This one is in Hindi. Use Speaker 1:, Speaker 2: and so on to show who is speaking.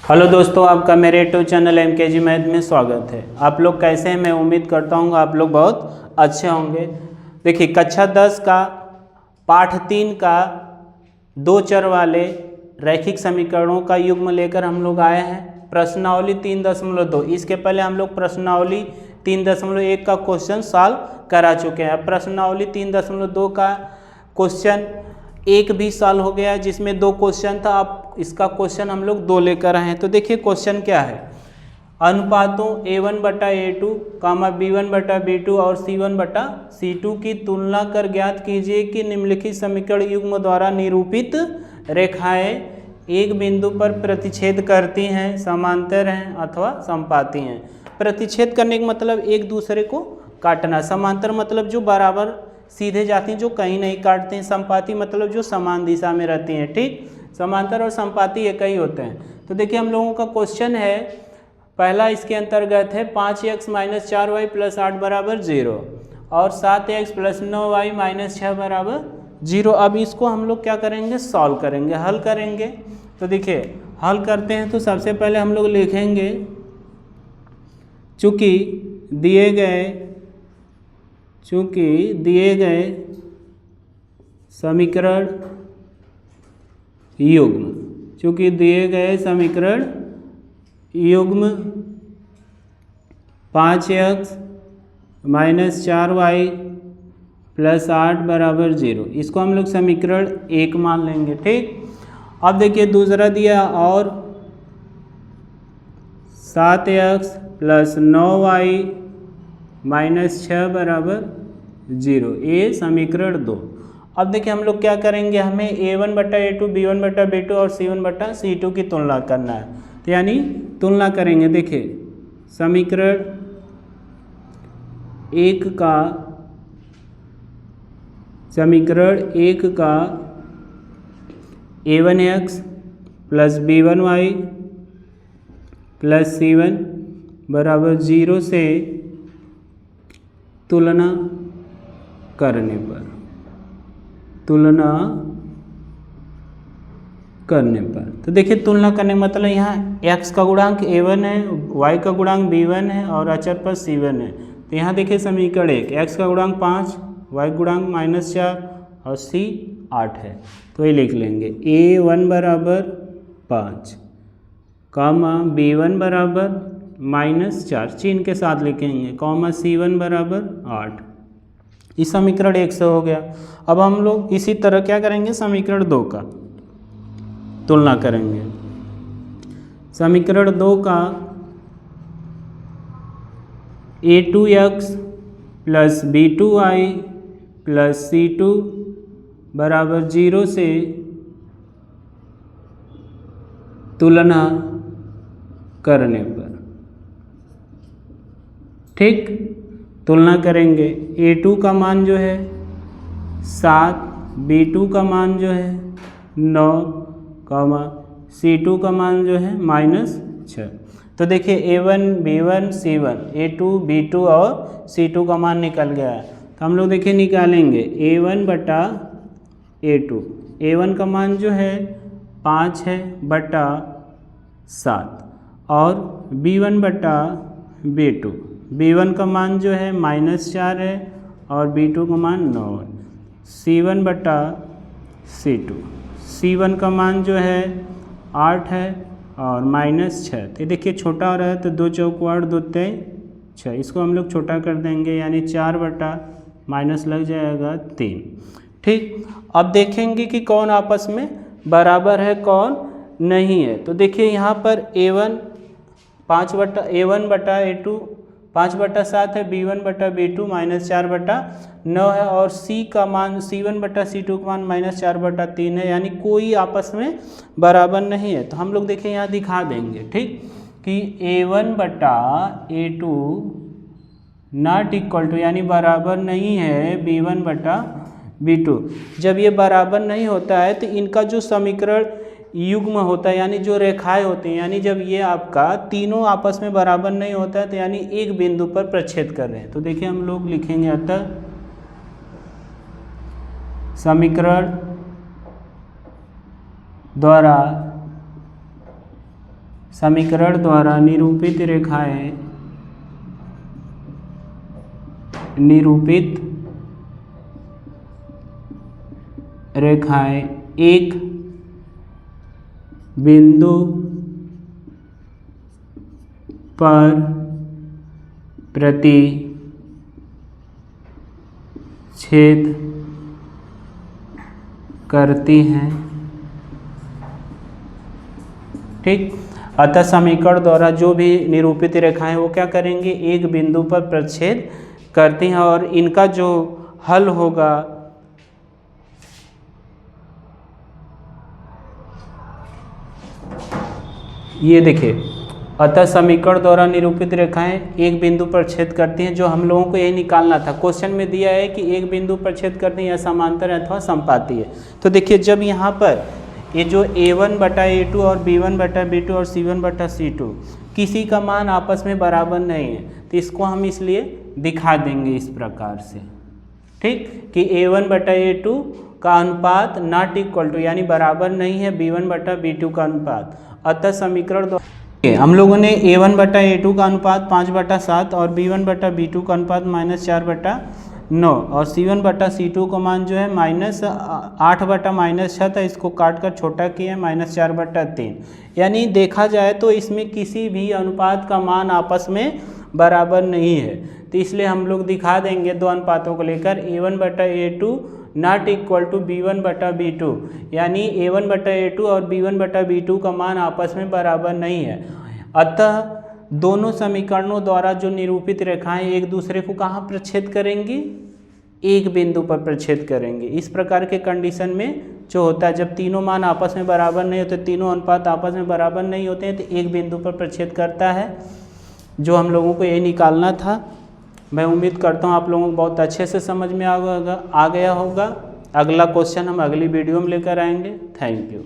Speaker 1: हेलो दोस्तों, आपका मेरे यूट्यूब चैनल MKG मैथ में स्वागत है। आप लोग कैसे हैं? मैं उम्मीद करता हूँ आप लोग बहुत अच्छे होंगे। देखिए, कक्षा 10 का पाठ 3 का दो चर वाले रैखिक समीकरणों का युग्म लेकर हम लोग आए हैं। प्रश्नावली 3.2। इसके पहले हम लोग प्रश्नावली 3.1 का क्वेश्चन सॉल्व करा चुके हैं। प्रश्नावली 3.2 का क्वेश्चन एक भी सॉल्व हो गया, जिसमें दो क्वेश्चन था। अब इसका क्वेश्चन हम लोग दो लेकर आए हैं। तो देखिए क्वेश्चन क्या है। अनुपातों A1/A2, B1/B2 और C1/C2 की तुलना कर ज्ञात कीजिए कि निम्नलिखित समीकरण युग्म द्वारा निरूपित रेखाएं एक बिंदु पर प्रतिच्छेद करती हैं, समांतर हैं अथवा समपाती हैं। प्रतिच्छेद करने का मतलब एक दूसरे को काटना। समांतर मतलब जो बराबर सीधे जाती हैं, जो कहीं नहीं काटते हैं। समपाती मतलब जो समान दिशा में रहती हैं। ठीक, समांतर और समपाती एक ही होते हैं। तो देखिए हम लोगों का क्वेश्चन है पहला, इसके अंतर्गत है 5x - 4y + 8 = 0 और 7x + 9y - 6 = 0। अब इसको हम लोग क्या करेंगे, सॉल्व करेंगे, हल करेंगे। तो देखिए हल करते हैं तो सबसे पहले हम लोग लिखेंगे, चूँकि दिए गए समीकरण युग्म 5x - 4y + 8 = 0, इसको हम लोग समीकरण 1 मान लेंगे। ठीक, अब देखिए दूसरा दिया और 7x + 9y - 6 = 0, ये समीकरण 2। अब देखिए हम लोग क्या करेंगे, हमें A1/A2, B1/B2 और C1/C2 की तुलना करना है। तो यानी तुलना करेंगे। देखिए समीकरण 1 का A1x + B1y + C1 = 0 से तुलना करने पर तो देखिए तुलना करने मतलब यहाँ x का गुणांक A1 है, y का गुणांक B1 है और अचर पर C1 है। तो यहाँ देखिए समीकरण 1, x का गुणांक 5, y गुणांक -4 और C 8 है। तो ये लिख लेंगे A1 = 5, B1 = -4, चिन्ह के साथ लिखेंगे, C1 = 8। इस समीकरण 1 से हो गया। अब हम लोग इसी तरह क्या करेंगे, समीकरण 2 का तुलना करेंगे। समीकरण 2 का A2x + B2y + C2 = 0 से तुलना करने पर। ठीक, तुलना करेंगे। A2 का मान जो है 7, B2 का मान जो है 9, C2 का मान जो है -6। तो देखिए A1, B1, C1, A2, B2 और C2 का मान निकल गया है। तो हम लोग देखिए निकालेंगे A1/A2। A1 का मान जो है 5 है बटा 7 और B1/B2। B1 का मान जो है -4 है और B2 का मान 9 है। C1/C2, C1 का मान जो है 8 है और -6। तो देखिए छोटा हो रहा है तो 2 चौक 8, 2 तेई 6, इसको हम लोग छोटा कर देंगे, यानी 4 बटा माइनस लग जाएगा 3। ठीक, अब देखेंगे कि कौन आपस में बराबर है, कौन नहीं है। तो देखिए यहाँ पर A1 A1/A2 5/7 है, B1/B2 -4/9 है और C1/C2 का मान -4/3 है, यानी कोई आपस में बराबर नहीं है। तो हम लोग देखिए यहाँ दिखा देंगे, ठीक, कि A1/A2 नॉट इक्वल टू, यानी बराबर नहीं है B1/B2। जब ये बराबर नहीं होता है तो इनका जो समीकरण युग्म होता है, यानी जो रेखाएं होती हैं, यानी जब ये आपका तीनों आपस में बराबर नहीं होता है तो यानी एक बिंदु पर प्रच्छेद कर रहे हैं। तो देखिए हम लोग लिखेंगे अतः समीकरण द्वारा समीकरण द्वारा निरूपित रेखाएं एक बिंदु पर प्रतिच्छेद करती हैं। ठीक, अतः समीकरण द्वारा जो भी निरूपित रेखाएं वो क्या करेंगे, एक बिंदु पर प्रतिच्छेद करती हैं और इनका जो हल होगा ये देखिए, अतः समीकरण द्वारा निरूपित रेखाएं एक बिंदु पर छेद करती हैं, जो हम लोगों को यही निकालना था। क्वेश्चन में दिया है कि एक बिंदु पर छेद करती हैं या समांतर अथवा समपाती है। तो देखिए, जब यहाँ पर ये जो a1/a2 और b1/b2 और c1/c2 किसी का मान आपस में बराबर नहीं है, तो इसको हम इसलिए दिखा देंगे इस प्रकार से। ठीक, कि a1/a2 का अनुपात नॉट इक्वल टू यानी बराबर नहीं है b1/b2 का अनुपात। अतः समीकरण हम लोगों ने a1/a2 का अनुपात 5/7 और b1/b2 का अनुपात -4/9 और c1/c2 का मान जो है -8/-6 था, इसको काट कर छोटा किया -4/3। यानी देखा जाए तो इसमें किसी भी अनुपात का मान आपस में बराबर नहीं है, तो इसलिए हम लोग दिखा देंगे दो अनुपातों को लेकर a1/a2 not equal to b1/b2, यानी a1/a2 और b1/b2 का मान आपस में बराबर नहीं है। अतः दोनों समीकरणों द्वारा जो निरूपित रेखाएं एक दूसरे को कहाँ प्रतिच्छेद करेंगी, एक बिंदु पर प्रतिच्छेद करेंगे। इस प्रकार के कंडीशन में जो होता है, जब तीनों मान आपस में बराबर नहीं होते, तीनों अनुपात आपस में बराबर नहीं होते हैं, तो एक बिंदु पर प्रतिच्छेद करता है, जो हम लोगों को यही निकालना था। मैं उम्मीद करता हूँ आप लोगों को बहुत अच्छे से समझ में आ गया होगा। अगला क्वेश्चन हम अगली वीडियो में लेकर आएंगे। Thank you.